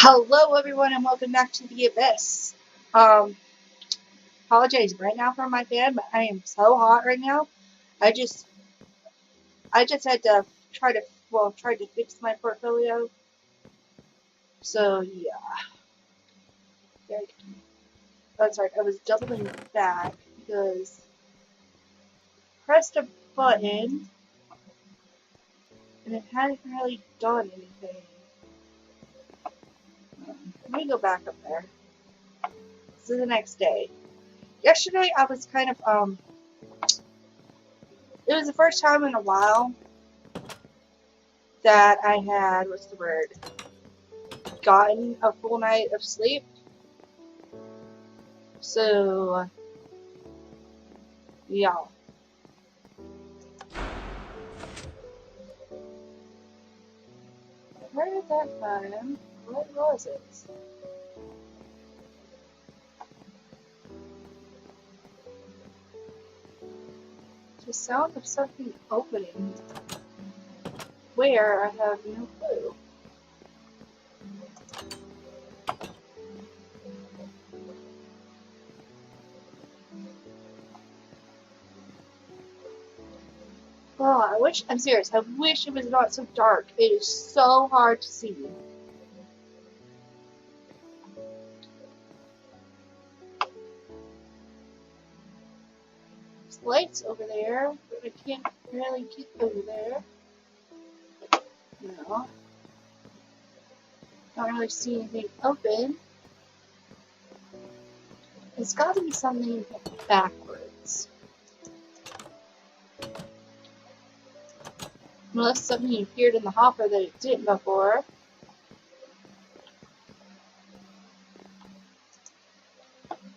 Hello everyone and welcome back to the Abyss. Apologize right now for my fan, but I am so hot right now. I just had to try to fix my portfolio. So yeah. That's right, I was doubling back because I pressed a button and it hadn't really done anything. Let me go back up there. This is the next day. Yesterday I was kind of it was the first time in a while that I had, gotten a full night of sleep. So, yeah. Where did that come? What was it? The sound of something opening. Where? I have no clue. Oh, I'm serious, I wish it was not so dark. It is so hard to see. There's lights over there, but I can't really get over there. No. Don't really see anything open. It's gotta be something backwards. Unless something appeared in the hopper that it didn't before.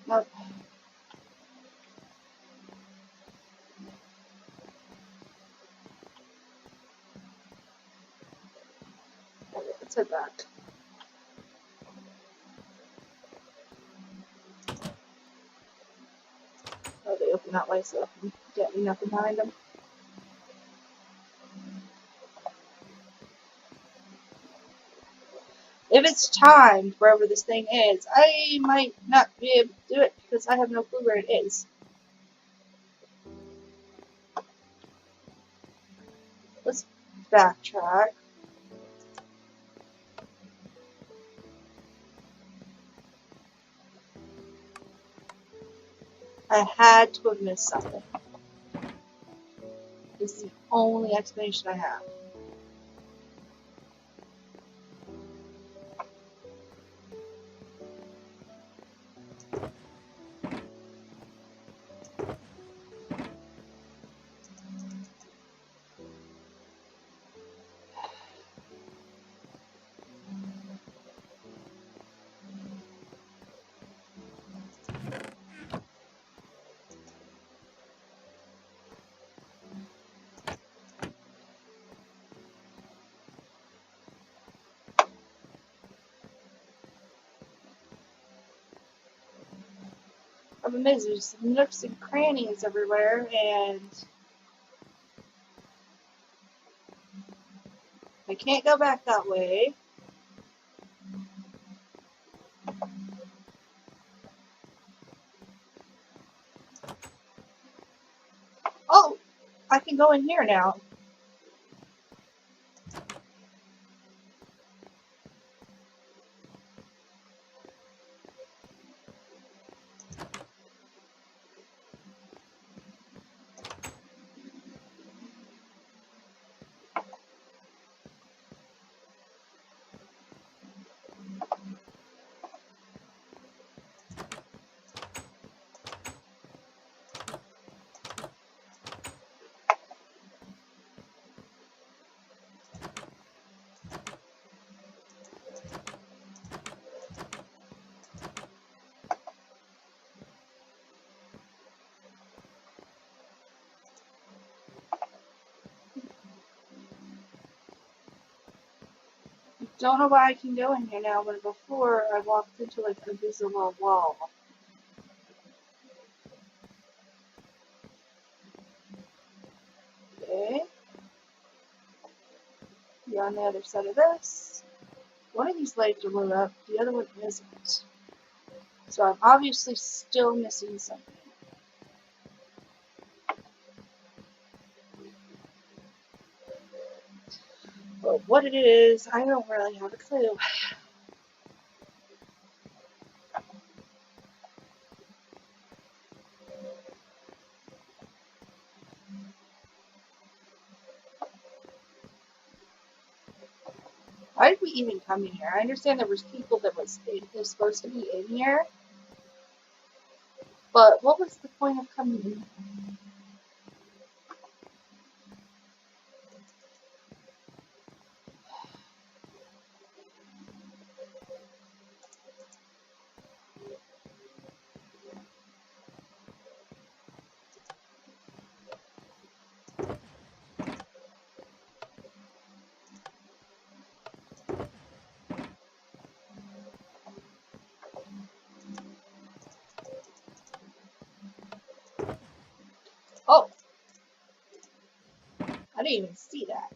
Nope. Let's head back. Oh, they open that way so I can get me nothing behind them. If it's timed wherever this thing is, I might not be able to do it because I have no clue where it is. Let's backtrack. I had to have missed something. This is the only explanation I have. I'm amazed. There's nooks and crannies everywhere, and I can't go back that way. Oh, I can go in here now. Don't know why I can go in here now, but before I walked into like a visible wall. Okay. Be on the other side of this. One of these lights are lit up, the other one isn't. So I'm obviously still missing something. But what it is, I don't really have a clue. Why did we even come in here? I understand there was people that was supposed to be in here, but what was the point of coming in here? Oh, I didn't even see that.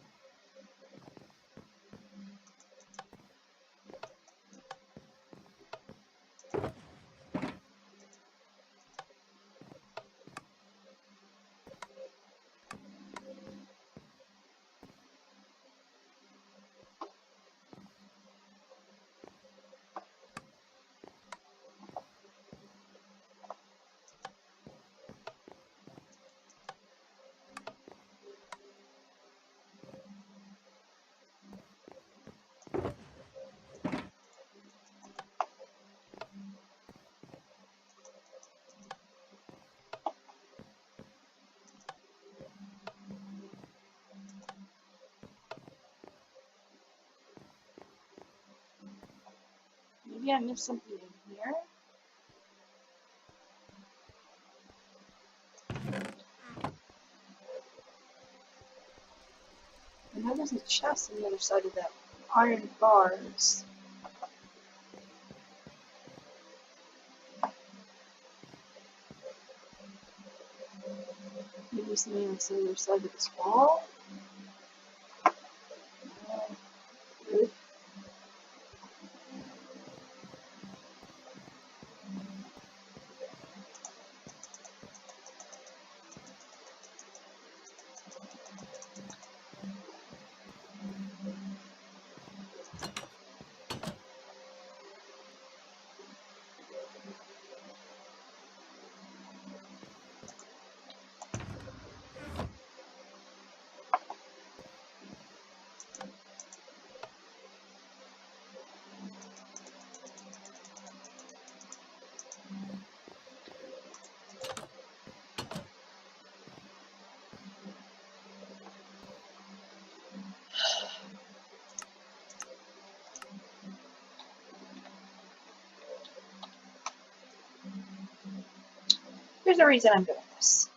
Maybe I missed something in here. I know there's a chest on the other side of that iron bars. Maybe something on the other side of this wall. Really? Here's the reason I'm doing this.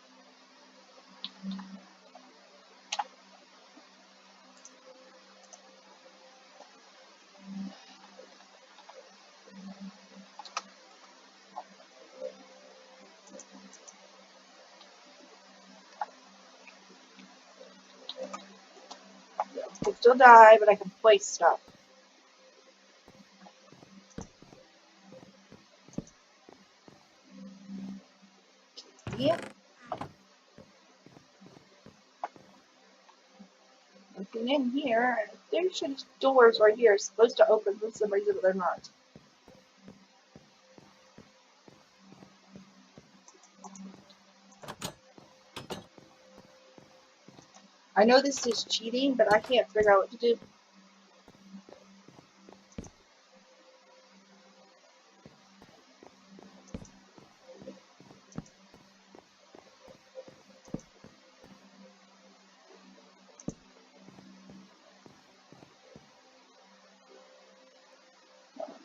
I can still die, but I can place stuff. Yeah. Looking in here, there should be doors right here supposed to open for some reason, but they're not. I know this is cheating, but I can't figure out what to do.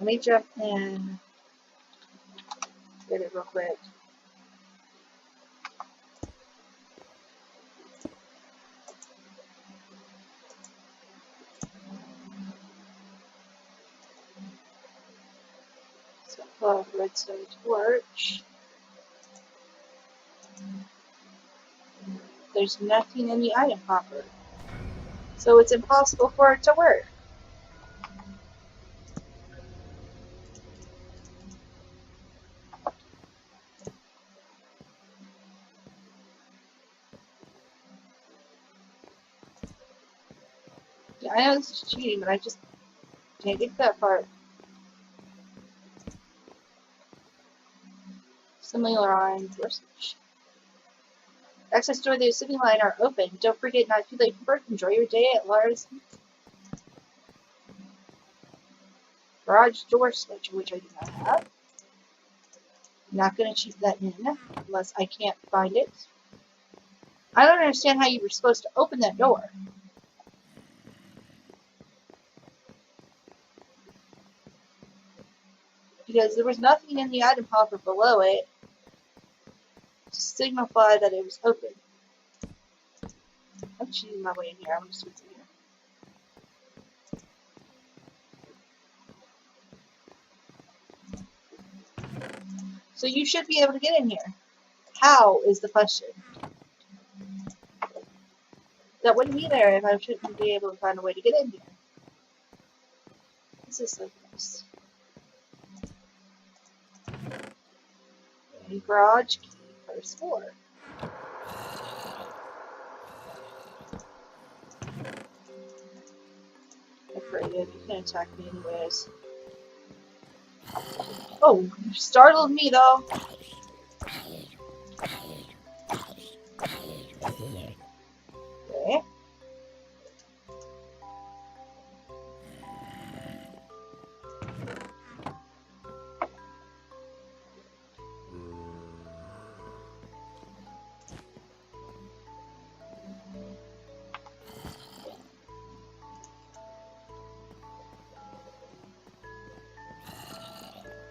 Let me jump in. Get it real quick. So pull out a redstone torch. There's nothing in the item hopper, so it's impossible for it to work. I know this is cheating, but I just can't get that part. Similar lines. Access door to the assembly line are open. Don't forget not too late for work. Enjoy your day at Lars. Garage door switch, which I do not have. I'm not going to cheat that in unless I can't find it. I don't understand how you were supposed to open that door. Because there was nothing in the item hopper below it to signify that it was open. I'm cheating my way in here. I'm going to switch in here. So you should be able to get in here. How is the question? That wouldn't be there if I shouldn't be able to find a way to get in here. This is so gross. A garage key, first floor. Afraid you can attack me anyways. Oh, you startled me though. Okay.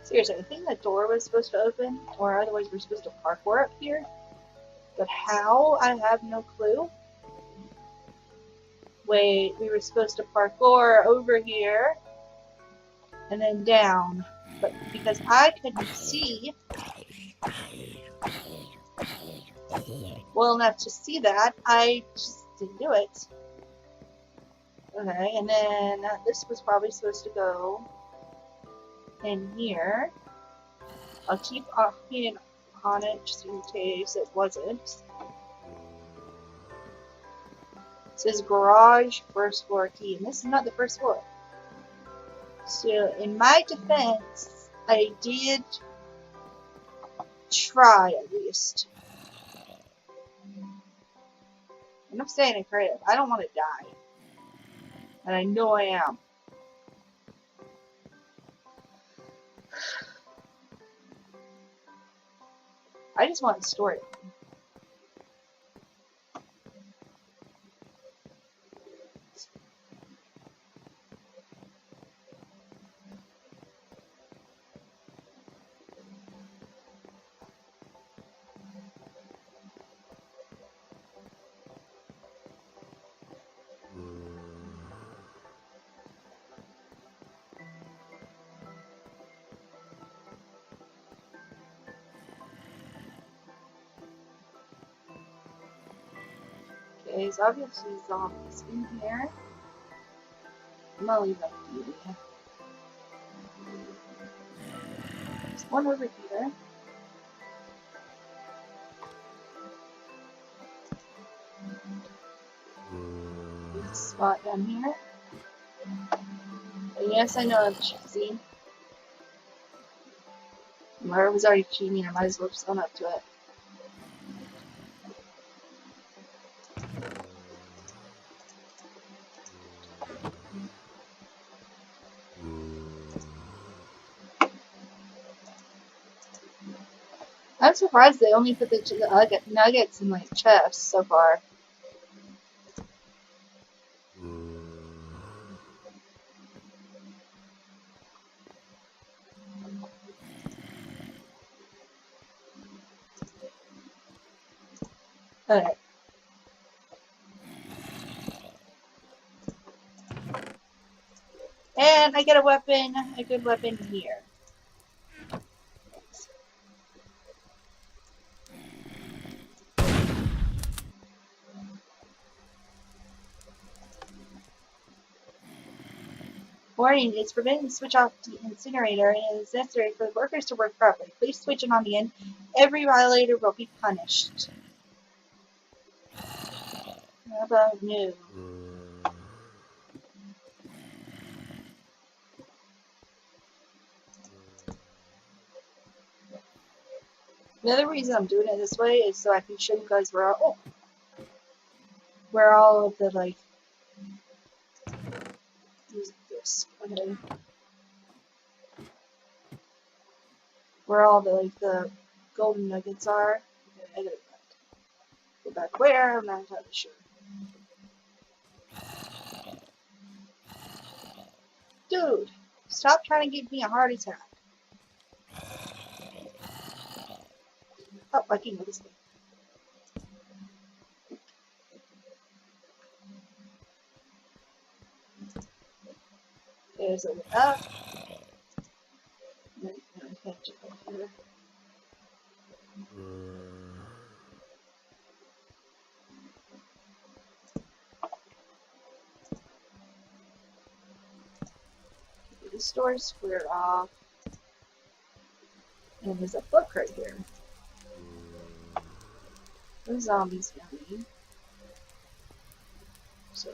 Seriously, I think that door was supposed to open, or otherwise we're supposed to parkour up here. But how? I have no clue. Wait, we were supposed to parkour over here, and then down. But because I couldn't see well enough to see that, I just didn't do it. Okay, and then this was probably supposed to go in here. I'll keep opting on it just in case it wasn't. It says garage first floor key, and this is not the first floor. So in my defense, I did try at least. And I'm staying in creative. I don't want to die. And I know I am. I just want to store it. Okay, there's obviously zombies in here. I'm gonna leave that beauty. There's one over here. There's a spot down here. And yes, I know I'm cheesy. Mara was already cheating, I might as well just own up to it. I'm surprised they only put the nuggets in like chests so far. Okay. And I get a weapon, a good weapon here. Warning, it's forbidden to switch off the incinerator and it is necessary for the workers to work properly. Please switch it on the end. Every violator will be punished. How about no? The other reason I'm doing it this way is so I can show you guys where all of the, like, use this, okay, where all the, like, the golden nuggets are. Okay, I gotta go back where, I'm not entirely sure. Dude, stop trying to give me a heart attack. Oh, I can go this way. There's a way up. No, I can't jump up here. The door's square off. And there's a book right here. The zombies yummy. So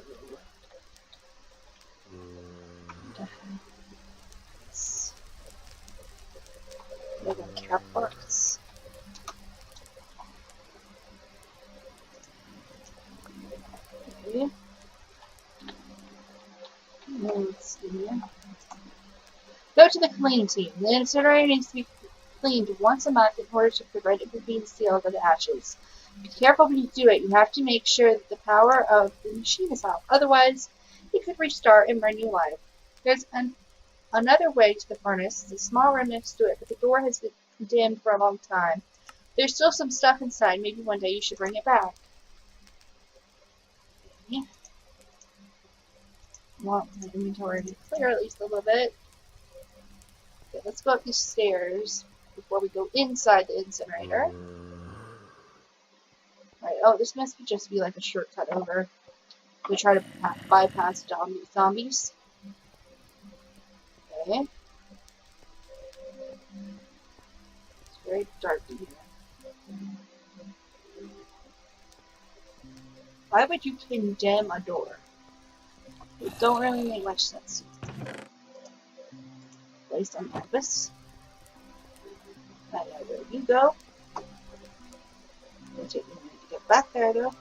they're gonna cap parts. Okay. Let's see here. Go to the cleaning team. The incinerator needs to be cleaned once a month in order to prevent it from being sealed with ashes. Be careful when you do it. You have to make sure that the power of the machine is off. Otherwise, it could restart and bring you life. There's another way to the furnace. It's a small room next to it, but the door has been condemned for a long time. There's still some stuff inside. Maybe one day you should bring it back. Yeah. Want my inventory to clear at least a little bit. Okay, let's go up these stairs before we go inside the incinerator. Right, oh, this must just be like a shortcut over. We try to bypass zombies. Okay. It's very dark in here. Why would you condemn a door? It don't really make much sense. Place on canvas. There you go. It'll take me a minute to get back there though.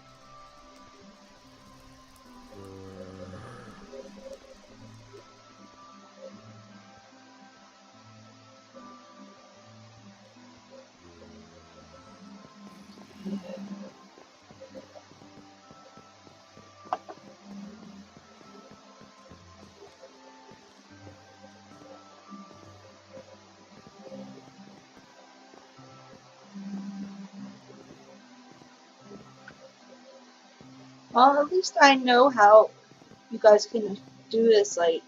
Well, at least I know how you guys can do this, like,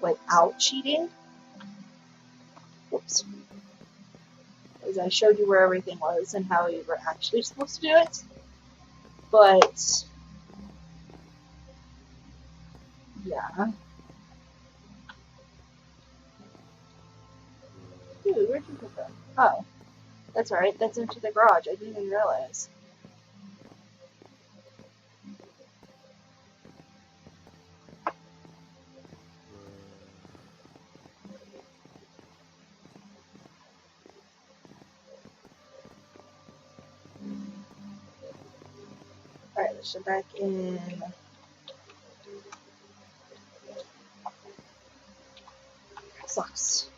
without cheating. Whoops. As I showed you where everything was and how you were actually supposed to do it. But, yeah. Dude, where'd you come from? Oh, that's alright. That's into the garage. I didn't even realize. Alright, let's jump back in. Sucks.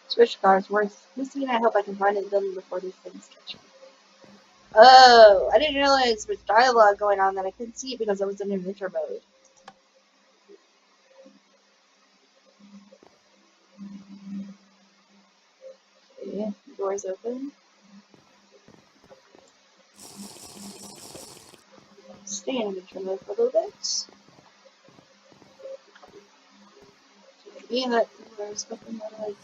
Switch cars worth missing. I hope I can find it done before these things catch me. Oh, I didn't realize there was dialogue going on that I couldn't see it because I was in adventure mode. Okay, doors open. Stay in adventure mode for a little bit. Yeah, that door's open. Like,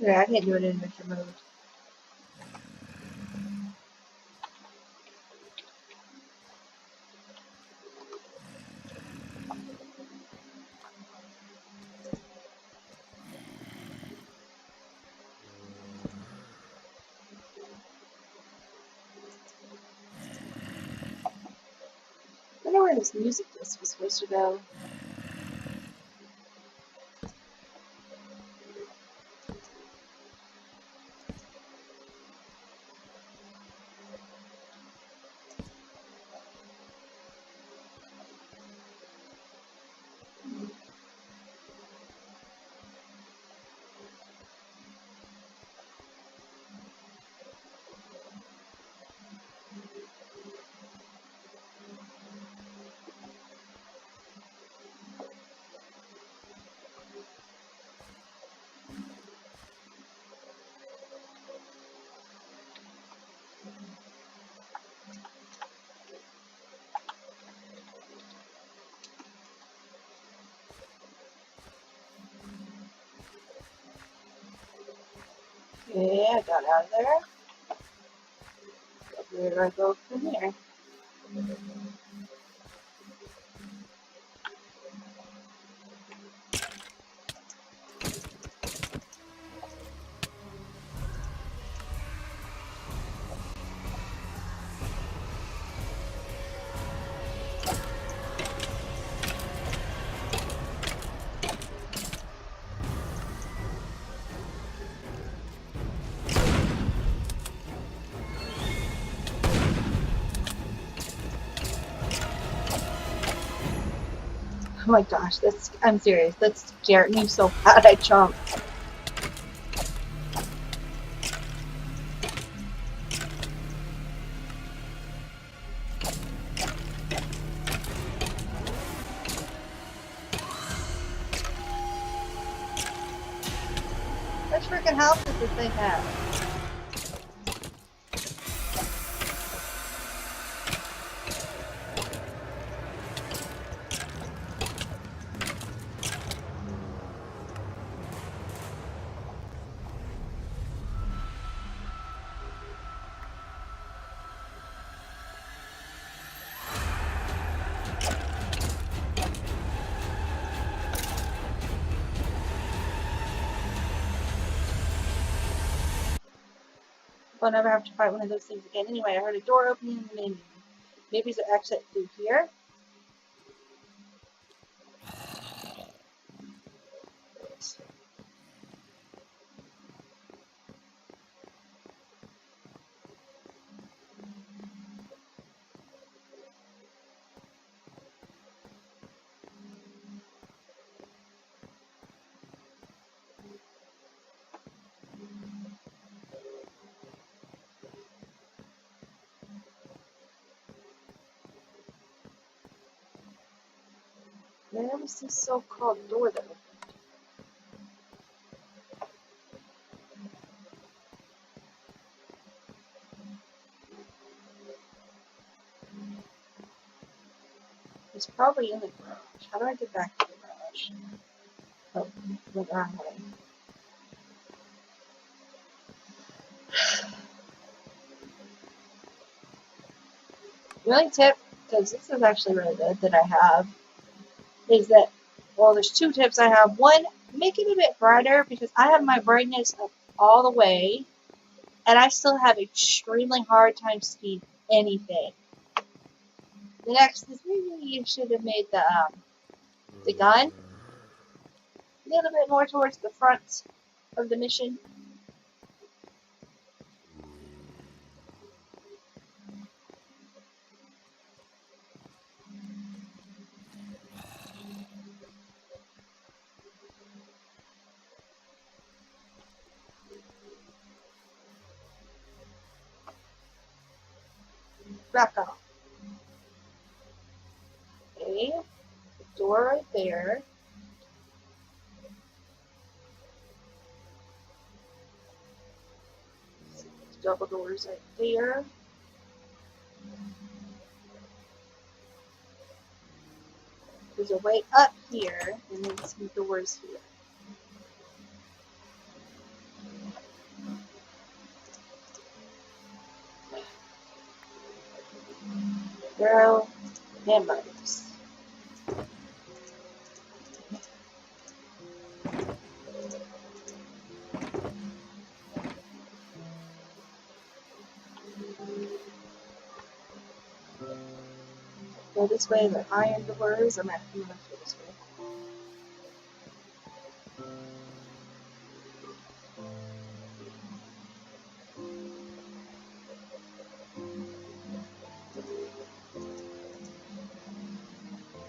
Yeah, I can't do it in adventure mode. I don't know where this music disc was supposed to go. Okay, I got out of there. Where do I go from here? Oh my gosh, I'm serious. That scared me so bad I jumped. What freaking house does this thing have? I'll never have to fight one of those things again. Anyway, I heard a door opening in the menu. Maybe it's an exit through here. Where was this so-called door that opened? It's probably in the garage. How do I get back to the garage? Oh, the wrong way. The only tip, because this is actually really good, that I have, is that, well, there's two tips I have. One, make it a bit brighter, because I have my brightness up all the way, and I still have extremely hard time seeing anything. The next is maybe you should have made the gun a little bit more towards the front of the mission. Back off. Okay, the door right there. Double doors right there. There's a way up here, and then some doors here. Girl, hamburgers. Go this way, the iron doors. I'm gonna go this way.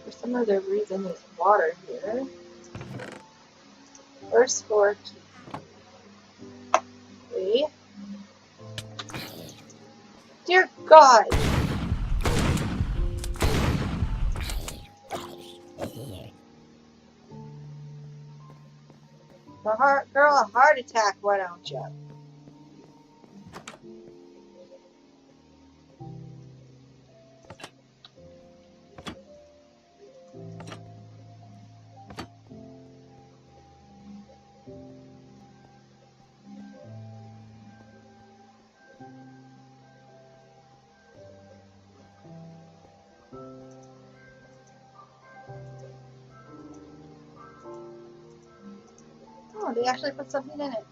For some other reason, there's water here. First floor key. Dear God! Girl, a heart attack, why don't you? Oh, they actually put something in it.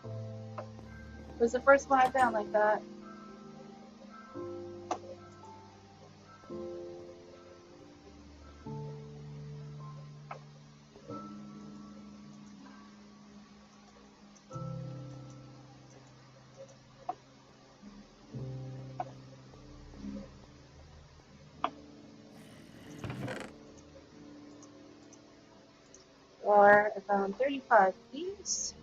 It was the first one I found like that. Or I found 35 keys.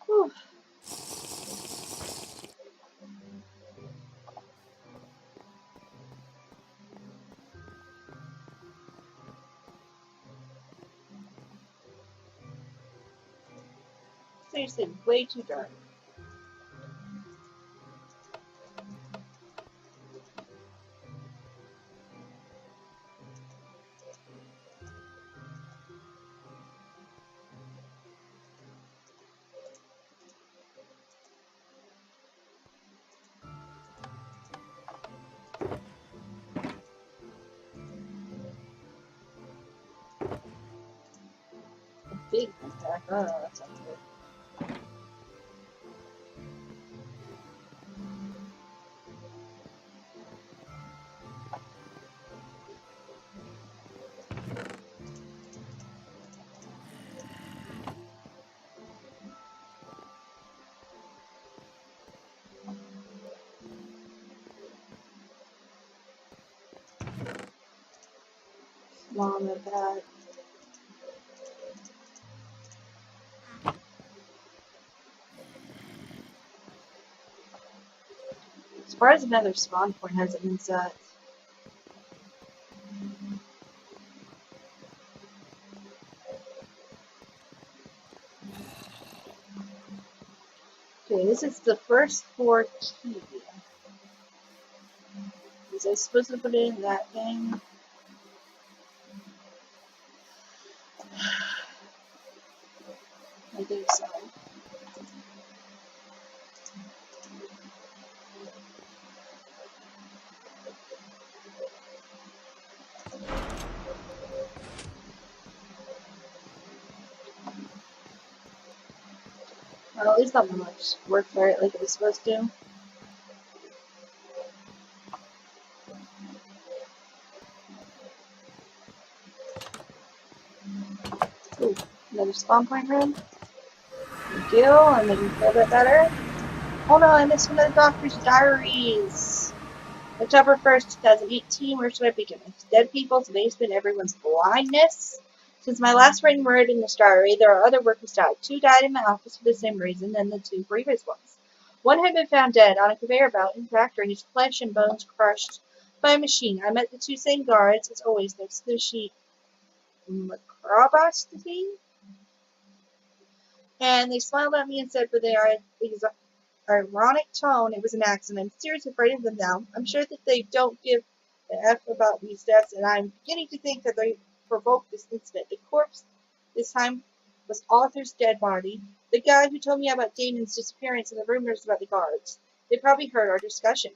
Whew. Seriously, way too dark. Big impact. Oh, that sounds good. Mom and Dad. As far as another spawn point hasn't been set. Okay, this is the first floor key. Was I supposed to put it in that thing? I think so. Well, at least not much work for it like it was supposed to. Another spawn point room. Good deal. I'm making me feel a bit better. Oh no, I missed one of the doctor's diaries. October 1st, 2018. Where should I begin? With dead people's basement, everyone's blindness. Since my last written word in this diary, there are other workers died. 2 died in my office for the same reason than the 2 previous ones. One had been found dead on a conveyor belt in the factory, his flesh and bones crushed by a machine. I met the 2 same guards, as always, next to the machine. Macrobosity? And they smiled at me and said, with their ironic tone, it was an accident. I'm seriously afraid of them now. I'm sure that they don't give an F about these deaths, and I'm beginning to think that they provoked this incident. The corpse this time was Arthur's dead body, the guy who told me about Damon's disappearance and the rumors about the guards. They probably heard our discussion.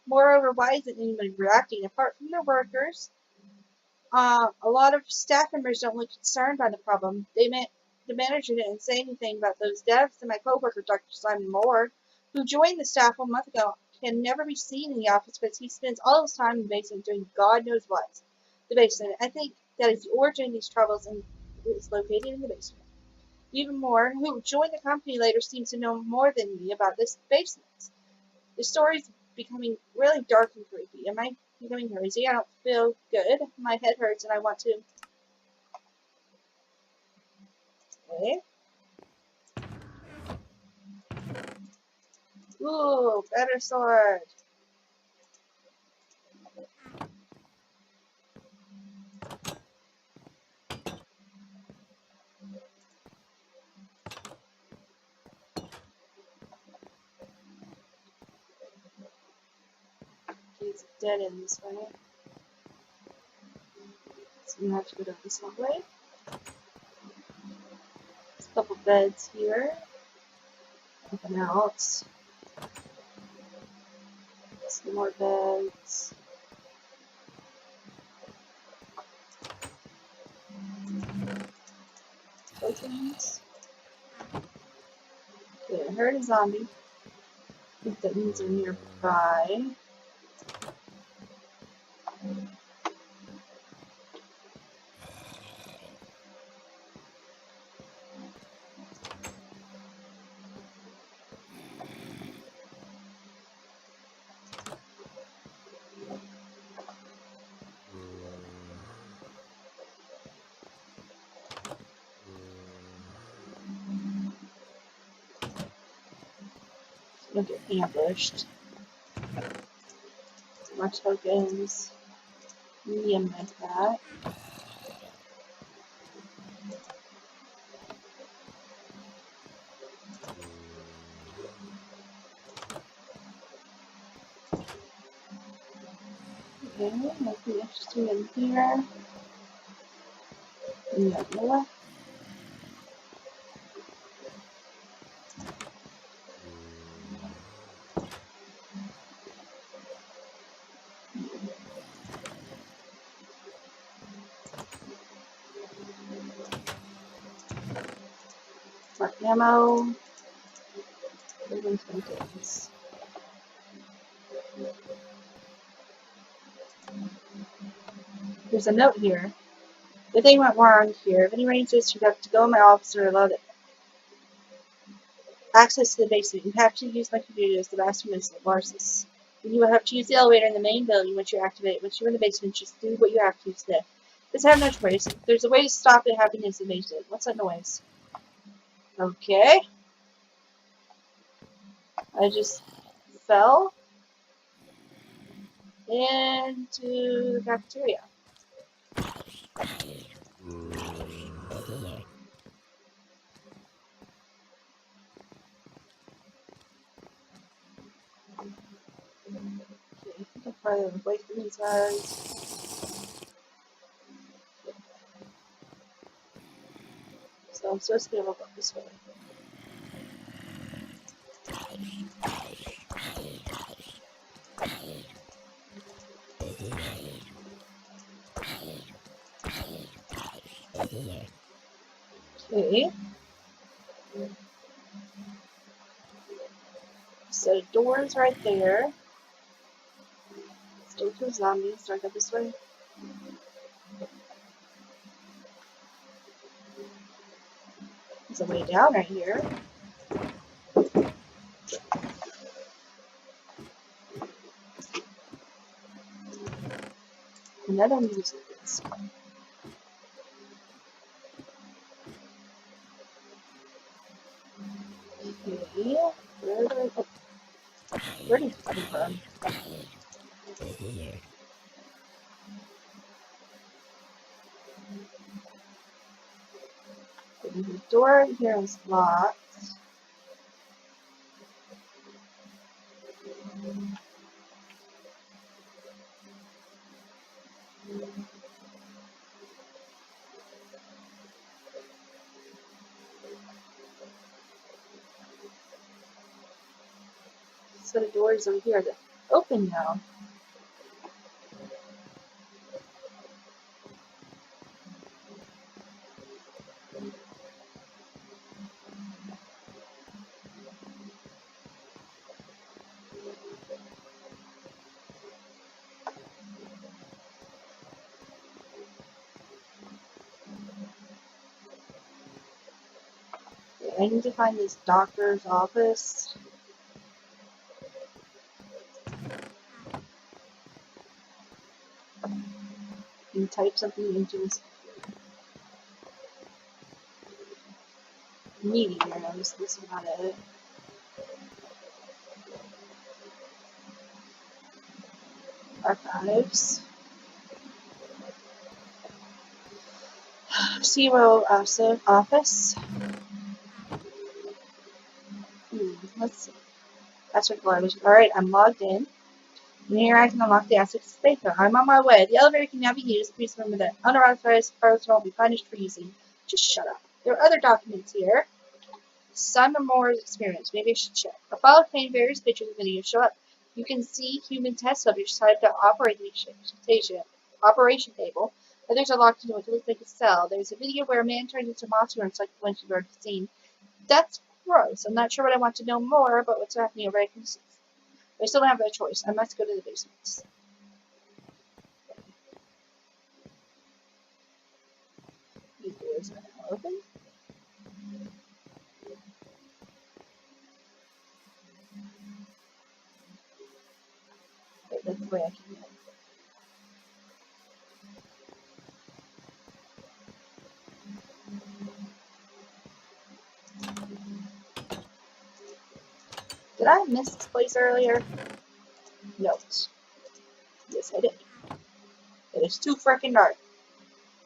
Moreover, why isn't anybody reacting? Apart from the workers, a lot of staff members don't look concerned by the problem. The manager didn't say anything about those deaths, and my coworker, Dr. Simon Moore, who joined the staff 1 month ago, can never be seen in the office because he spends all his time in the basement doing God knows what. The basement. I think that is the origin of these troubles, and it's located in the basement. Even Moore, who joined the company later, seems to know more than me about this basement. The story's becoming really dark and creepy. Am I becoming crazy? I don't feel good. My head hurts, and I want to. Okay. Ooh, better sword. It's dead in this way. So we have to go down this hallway. There's a couple beds here. Nothing else. Some more beds. Tokens. Okay, I heard a zombie. I think that means they're nearby. Don't get ambushed. Some more tokens. Medium med pack. Okay, nothing interesting in here. Nebula. More ammo. Even tokens. There's a note here. The thing went wrong here. If any rangers, you'd have to go in my office or allow access to the basement. You have to use my computer as the master minister of Larsis. You will have to use the elevator in the main building once you activate it. Once you're in the basement, just do what you have to today. Just have no choice. There's a way to stop it happening in the basement. What's that noise? Okay. I just fell into the cafeteria. Okay, I think I'm probably away from these guys. So I'm supposed to be able to go this way. Okay. So the door's right there. Still 2 zombies. Do I go this way? There's a way down right here. Another music. Okay. Where did it come from? The door here is locked. So the doors over here that open now. I need to find this doctor's office. And type something into this meeting rooms. This is not it. Archives. Zero office. Let's see. Password garbage. Alright, I'm logged in. And here I can unlock the access space. I'm on my way. The elevator can now be used. Please remember that unauthorized personnel will be punished for using. Just shut up. There are other documents here. Some are more experiments. Maybe I should check. A file containing various pictures and videos show up. You can see human test subjects tied to operation table. Others are locked into what looks like a cell. There's a video where a man turns into a monster and it's like the one you've already seen. That's gross. I'm not sure what I want to know more about what's happening over at I still don't have a choice. I must go to the basement. These doors are now open. Okay, that's the way I can get. Did I miss this place earlier? No. Yes, I did. It is too freaking dark.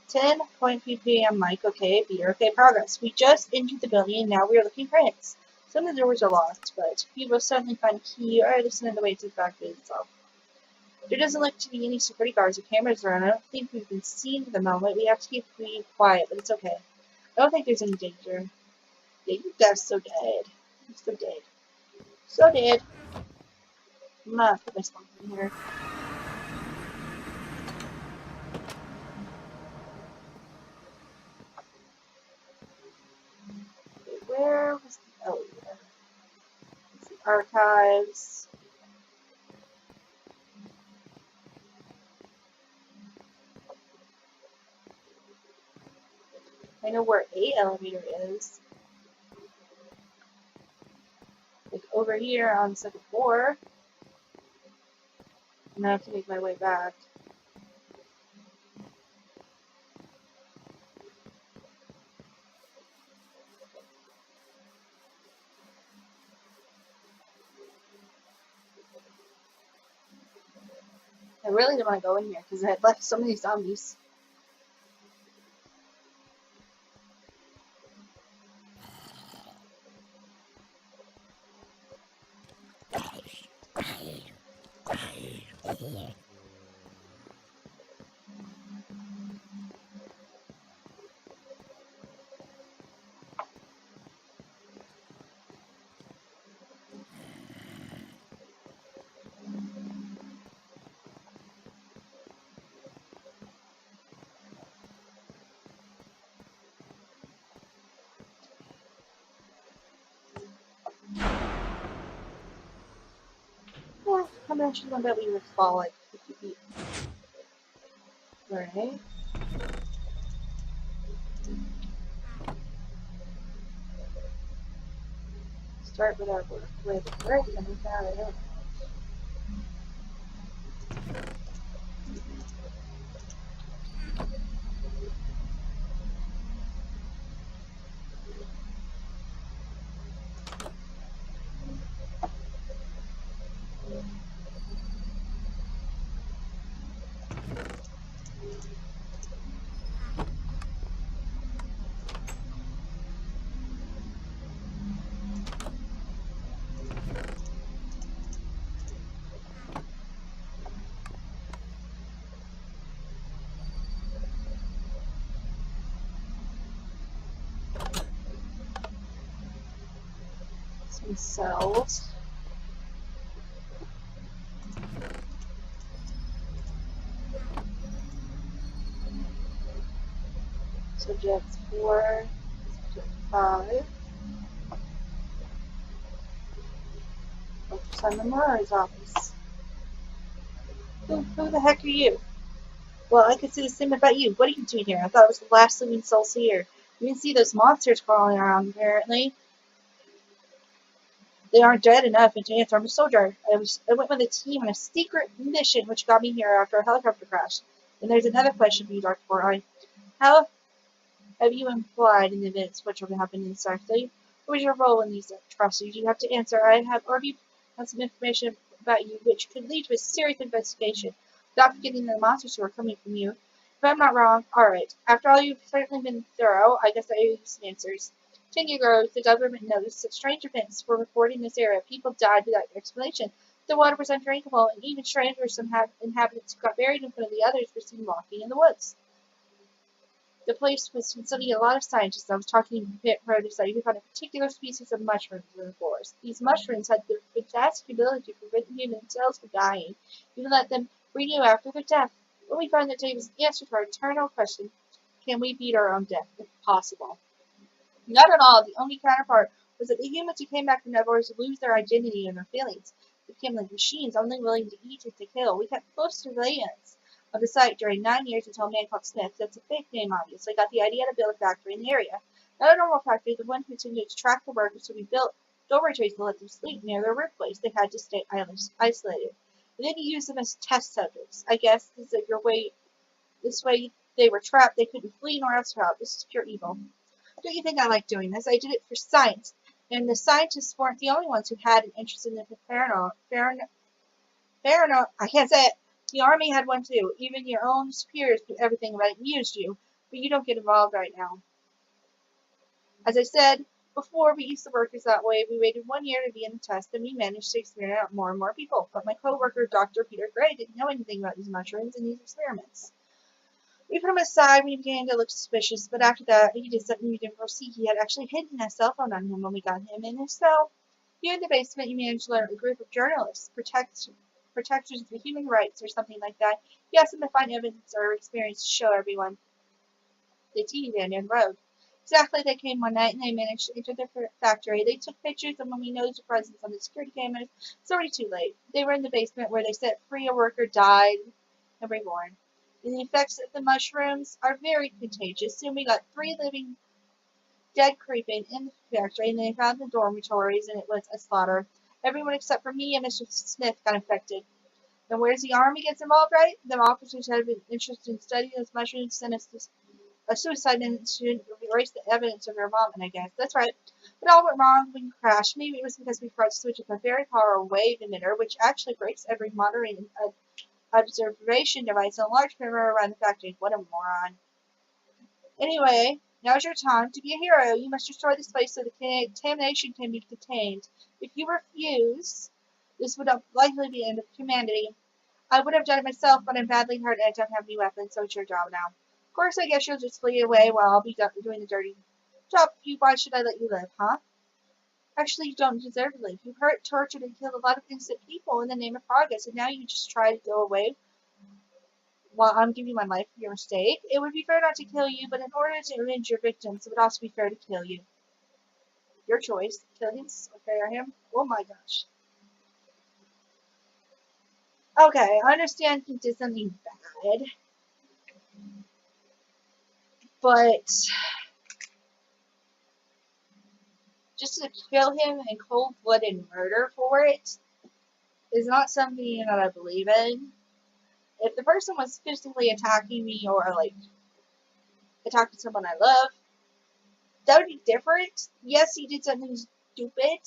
10:03 p.m. Mike. Okay, Peter. Okay, progress. We just entered the building and now we are looking for hints. Some of the doors are locked, but we will suddenly find a key or listen to the way to the factory itself. There doesn't look to be any security guards or cameras around. I don't think we've been seen for the moment. We have to keep pretty quiet, but it's okay. I don't think there's any danger. Yeah, you guys are so dead. You're so dead. So dead. I'm gonna put myself in here. Okay, where was the elevator? It's the archives. I know where a elevator is. Like over here on the second floor. And I have to make my way back. I really didn't want to go in here because I had left so many zombies. Well, I'm actually going to be able to fall like 50 feet. Alright. start with our work with already and we found it out. Some cells. Subjects 4, subject 5. Simon Murray's office. Who the heck are you? Well, I could say the same about you. What are you doing here? I thought it was the last living souls here. You didn't see those monsters crawling around, apparently. They aren't dead enough, and to answer, I'm a soldier. I went with a team on a secret mission which got me here after a helicopter crash. And there's another question for you, Dr. Four-Eye. How have you implied in the events which will happen in Starfleet? What was your role in these atrocities? You have to answer. I have already found some information about you which could lead to a serious investigation without forgetting the monsters who are coming from you. If I'm not wrong, alright. After all, you've certainly been thorough. I guess I owe you some answers. 10 years ago, the government noticed that strange events were reported in this area. People died without explanation. The water was undrinkable, and even strangers, some inhabitants who got buried in front of the others, were seen walking in the woods. The place was consulting a lot of scientists. I was talking to Pit Produce that you found a particular species of mushrooms in the forest. These mushrooms had the fantastic ability to prevent human cells from dying, even let them renew after their death. When we found that it was the answer to our eternal question, can we beat our own death, if possible? Not at all. The only counterpart was that the humans who came back from Neverwhere lose their identity and their feelings. They became like machines, only willing to eat and to kill. We kept close surveillance of the site during 9 years until a man called Smith, that's a fake name obviously, got the idea to build a factory in the area. Not a normal factory, the one who continued to track the workers, so we built dormitories to let them sleep near their workplace. They had to stay isolated. And then you use them as test subjects. I guess this way they were trapped, they couldn't flee nor else help. This is pure evil. Don't you think I like doing this? I did it for science. And the scientists weren't the only ones who had an interest in the I can't say it. The army had one too. Even your own superiors knew everything about it and used you. But you don't get involved right now. As I said before, we used the workers that way. We waited 1 year to be in the test, and we managed to experiment out more and more people. But my co-worker, Dr. Peter Gray, didn't know anything about these mushrooms and these experiments. We put him aside when he began to look suspicious, but after that, he did something we didn't foresee. He had actually hidden a cell phone on him when we got him in his cell. Here in the basement, he managed to learn a group of journalists, protectors of the human rights or something like that. He asked them to find evidence or experience to show everyone. The TV van down the road. Exactly, they came one night and they managed to enter their factory. They took pictures, and when we noticed the presence on the security cameras, it's already too late. They were in the basement where they set free a worker died and reborn. And the effects of the mushrooms are very contagious. Soon we got 3 living dead creeping in the factory, and they found the dormitories, and it was a slaughter. Everyone except for me and Mr. Smith got infected. And where's the army gets involved, right? The officers had been interested in studying those mushrooms, sent us a suicide mission to erase the evidence of their involvement, I guess. That's right. But all went wrong when you crashed. Maybe it was because we forgot to switch up a very powerful wave emitter, which actually breaks every monitoring observation device in a large perimeter around the factory. What a moron. Anyway, now's your time to be a hero. You must destroy this place so the contamination can be contained. If you refuse, this would likely be the end of humanity. I would have done it myself, but I'm badly hurt and I don't have any weapons, so it's your job now. Of course, I guess you'll just flee away while I'll be doing the dirty job. Why should I let you live, huh? Actually, you don't deserve to live. You've hurt, tortured, and killed a lot of innocent people in the name of progress, and now you just try to go away while I'm giving my life for your mistake. It would be fair not to kill you, but in order to avenge your victims, it would also be fair to kill you. Your choice. Kill him, spare him. Oh my gosh. Okay, I understand he did something bad, but just to kill him in cold-blooded murder for it is not something that I believe in. If the person was physically attacking me or like attacking someone I love, that would be different. Yes, he did something stupid,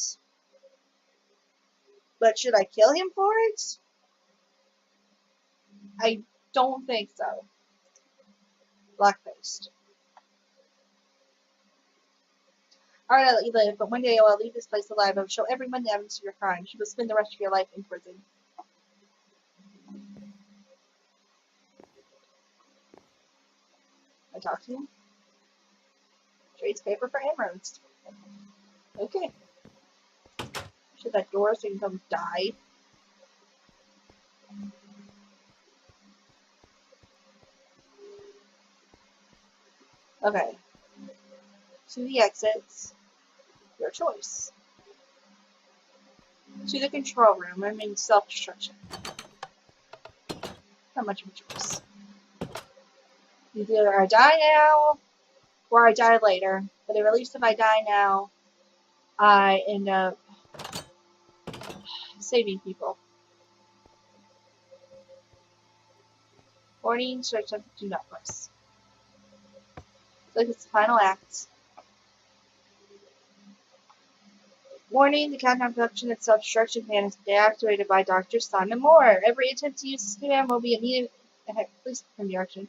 but should I kill him for it? I don't think so. Black-faced. Alright, I'll let you live, but one day I will leave this place alive. I will show everyone the evidence of your crime. You will spend the rest of your life in prison. I talk to him. Trades paper for emeralds. Okay. Shut that door so you can come die. Okay. To the exits. Your choice. To the control room. I mean self-destruction. Not much of a choice. Either I die now, or I die later. But at least if I die now, I end up saving people. Warning, instructions do not press. Like it's the final act. Warning, the countdown function and self-destruction command is deactivated by Dr. Simon Moore. Every attempt to use this command will be immediate. Please confirm the direction.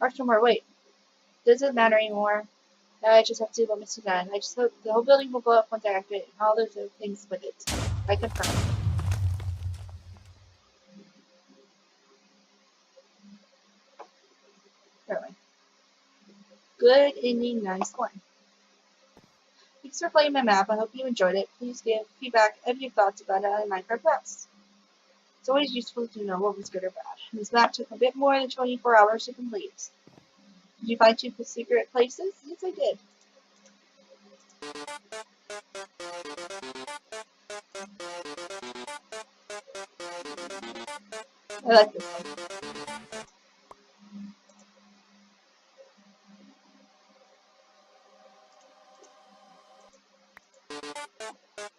Dr. Moore, wait. Does it matter anymore? Now I just have to do what Mr. Dunn. I just hope the whole building will blow up once I activate it, and all those other things with it. I confirm. Anyway. Good ending, nice one. Thanks for playing my map. I hope you enjoyed it. Please give feedback of your thoughts about it in Minecraft Plus. It's always useful to know what was good or bad. This map took a bit more than 24 hours to complete. Did you find two secret places? Yes, I did. I like this one.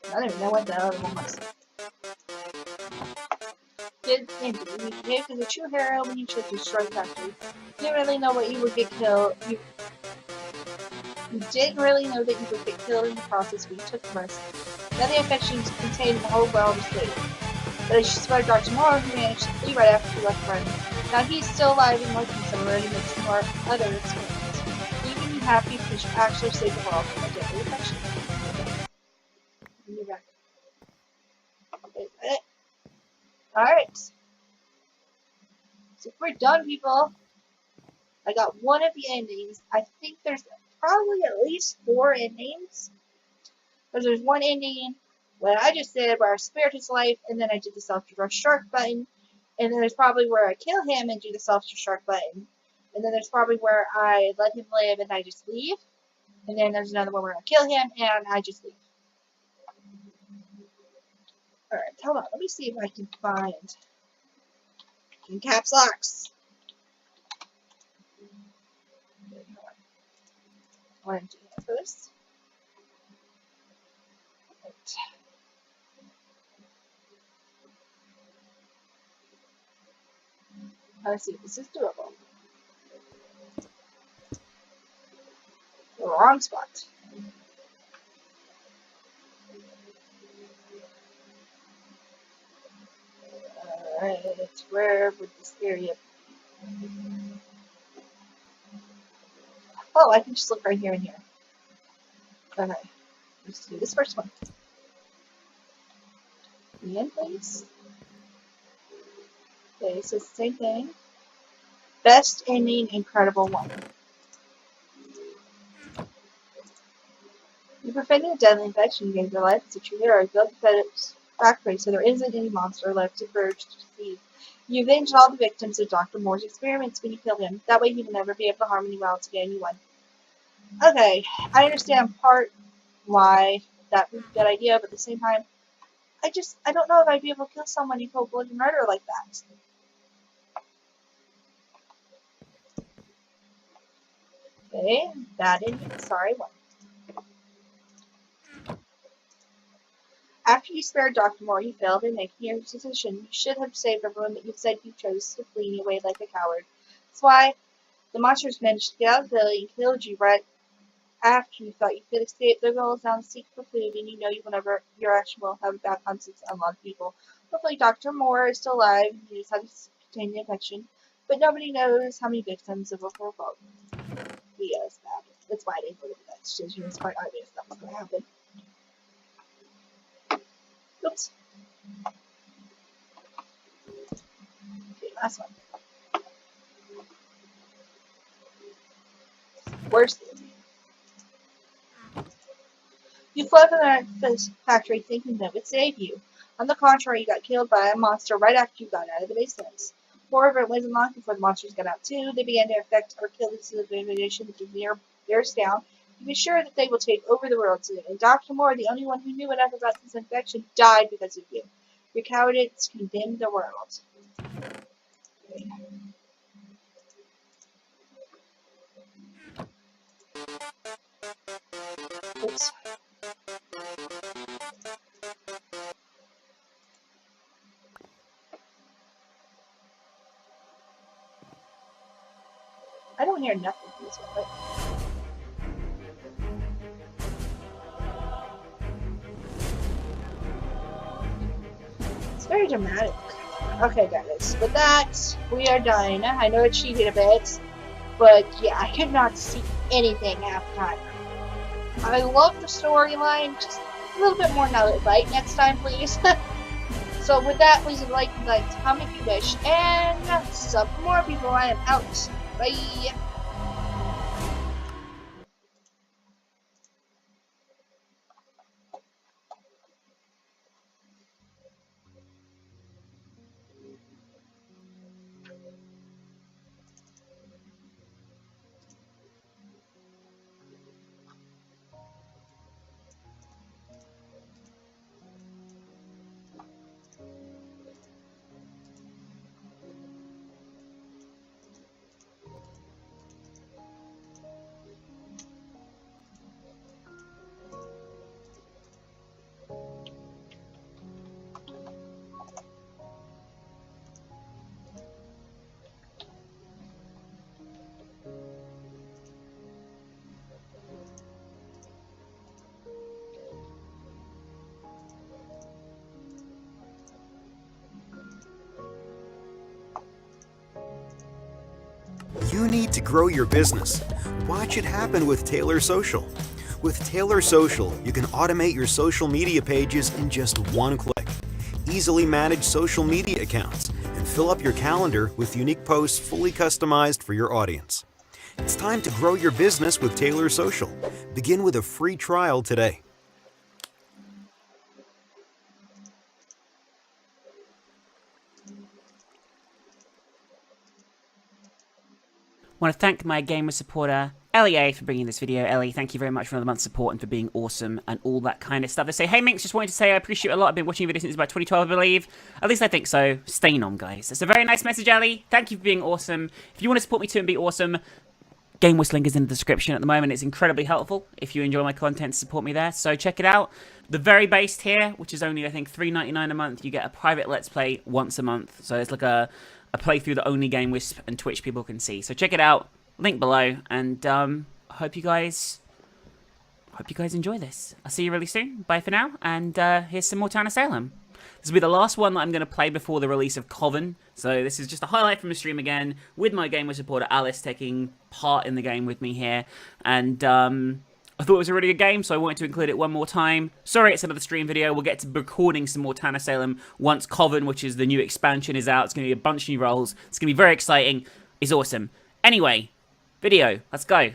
I don't even know what the other one was. Did indeed. You behaved as a true hero when you chose to destroy the factory. You didn't really know what you would get killed. You didn't really know that you would get killed in the process, but you took the risk. Now the infections contained in the whole world is safe. But as you spread Dr. Moore, he managed to flee right after you left Friday. Now he's still alive and working somewhere to make some more other experiments. You can be happy because you actually saved the world from a deadly infection. You're back. Alright. So we're done, people. I got one of the endings. I think there's probably at least 4 endings. Because there's one ending, what I just did, where I spared his life, and then I did the self-destruct button. And then there's probably where I kill him and do the self-destruct button. And then there's probably where I let him live and I just leave. And then there's another one where I kill him and I just leave. Alright, hold on. Let me see if I can find in caps locks. I want to do that first. Right. Let's see if this is doable. The wrong spot. Alright, where would this area be? Oh, I can just look right here and here. Okay, let's do this first one. The end, please. Okay, so it's the same thing. Best ending, incredible one. You prevented a deadly infection, you gave your life as a true hero. You built the factory so there isn't any monster left to purge to deceive. You avenged all the victims of Dr. Moore's experiments when you killed him. That way he will never be able to harm anyone else again. You won. Okay, I understand part why that would be a good idea, but at the same time, I don't know if I'd be able to kill someone in cold-blooded murder like that. Okay, bad ending. Sorry, one. After you spared Dr. Moore, you failed in making your decision. You should have saved everyone, but you said you chose to flee away like a coward. That's why the monsters managed to get out of the valley and killed you right after you thought you could escape. Their goal is now to seek for food, and you know your action will have bad consequences on a lot of people. Hopefully Dr. Moore is still alive and he knows how to contain the infection, but nobody knows how many victims it will provoke. Yeah, it's bad. That's why I didn't go to that decision. It's quite obvious that was going to happen. Oops. Okay, last one. Where's this? You fled from the factory thinking that would save you. On the contrary, you got killed by a monster right after you got out of the basement. Moreover, it wasn't long before the monsters got out too. They began to infect or kill the civilization that bears down. You be sure that they will take over the world soon. And Dr. Moore, the only one who knew enough about this infection, died because of you. Your cowardice condemned the world. Okay. Oops. I don't hear nothing from this one, but it's very dramatic. Okay, guys, with that, we are done. I know it cheated a bit, but yeah, I could not see anything half the time. I love the storyline, just a little bit more now bite next time, please. So with that, please like, comment if you wish, and sub for more people. I am out. Bye. You need to grow your business. Watch it happen with Taylor Social. With Taylor Social, you can automate your social media pages in just one click. Easily manage social media accounts and fill up your calendar with unique posts fully customized for your audience. It's time to grow your business with Taylor Social. Begin with a free trial today. I want to thank my gamer supporter, Ellie A, for bringing this video. Ellie, thank you very much for another month's support and for being awesome and all that kind of stuff. I say, hey Minx, just wanted to say I appreciate it a lot. I've been watching your videos since about 2012, I believe. At least I think so. Staying on, guys. That's a very nice message, Ellie. Thank you for being awesome. If you want to support me too and be awesome, Game Whistling is in the description at the moment. It's incredibly helpful if you enjoy my content to support me there. So check it out. The very base tier, which is only, I think, $3.99 a month, you get a private Let's Play once a month. So it's like a playthrough that only Game Wisp and Twitch people can see. So check it out. Link below, and I hope you guys enjoy this. I'll see you really soon. Bye for now, and here's some more Town of Salem. This will be the last one that I'm going to play before the release of Coven. So this is just a highlight from the stream again, with my gamer supporter Alice taking part in the game with me here, and I thought it was a really good game, so I wanted to include it one more time. Sorry it's another stream video. We'll get to recording some more Town of Salem once Coven, which is the new expansion, is out. It's going to be a bunch of new roles. It's going to be very exciting. It's awesome. Anyway, video, let's go.